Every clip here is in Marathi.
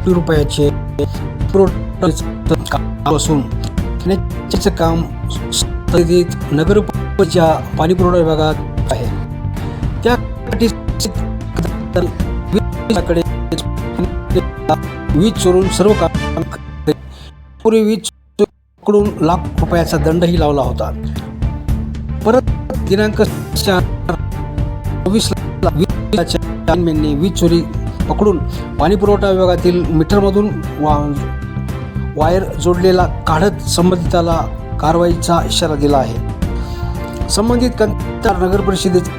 रुपयाचे असून काम नगरपालिकेच्या पाणीपुरवठा विभागात आहे. त्यासाठी वीज चोरून सर्व काम पूर्वी वीज कडून लाख रुपयाचा दंडही लावला होता. परत दिनांक 24 वीज चोरी पकडून पाणीपुरवठा विभागातील मीटरमधून वायर जोडलेला काढत संबंधिताला कारवाईचा इशारा दिला आहे. संबंधित कंत्राटदार नगर परिषदेचे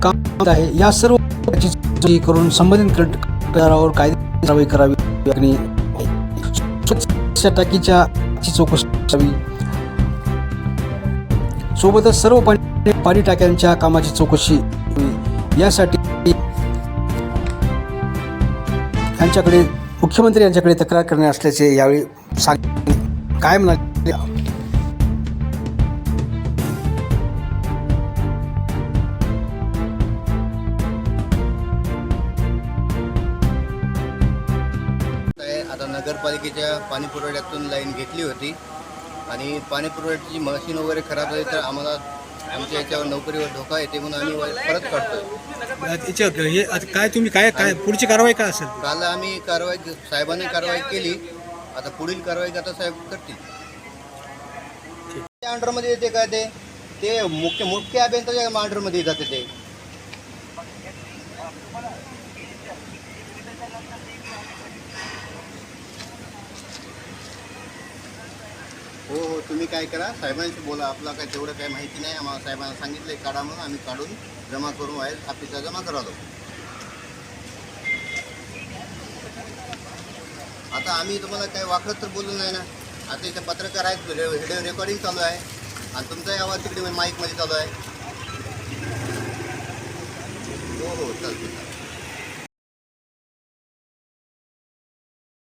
काम आहे. या सर्व करून संबंधित कंत्राटदारावर कायदेशीर कारवाई करावी. टाकीच्या चौकशी करावी. सोबतच सर्व पाणी टाक्यांच्या कामाची चौकशी यासाठी यांच्याकडे मुख्यमंत्री यांच्याकडे तक्रार करणार असल्याचे यावेळी काय म्हणाले. आता नगरपालिकेच्या पाणी पुरवठ्यातून लाईन घेतली होती आणि पाणी पुरवठ्याची मशीन वगैरे खराब झाली तर आम्हाला आमच्या याच्यावर नोकरीवर धोका येते म्हणून आम्ही परत काढतो. हे आता काय तुम्ही काय पुढची कारवाई काय असेल. काल आम्ही साहेबांनी कारवाई केली. आता पुढील कारवाई आता साहेब करतील. त्या अंडरमध्ये येते काय ते मुख्य अभियंताच्या अंडरमध्ये जाते ते. हो तुम्ही काय करा साहेबांशी बोला. आपला काय तेवढं काय माहिती नाही. आम्हाला साहेबांना सांगितलं काढा म्हणून आम्ही काढून जमा करून वायर ऑफिसला जमा करावं. आता आम्ही तुम्हाला काय वाकडत तर बोललो नाही ना. आता इथे पत्रकार आहेत, व्हिडिओ रेकॉर्डिंग चालू आहे आणि तुमचाही आवाज तिकडे माईकमध्ये चालू आहे. हो चालतो.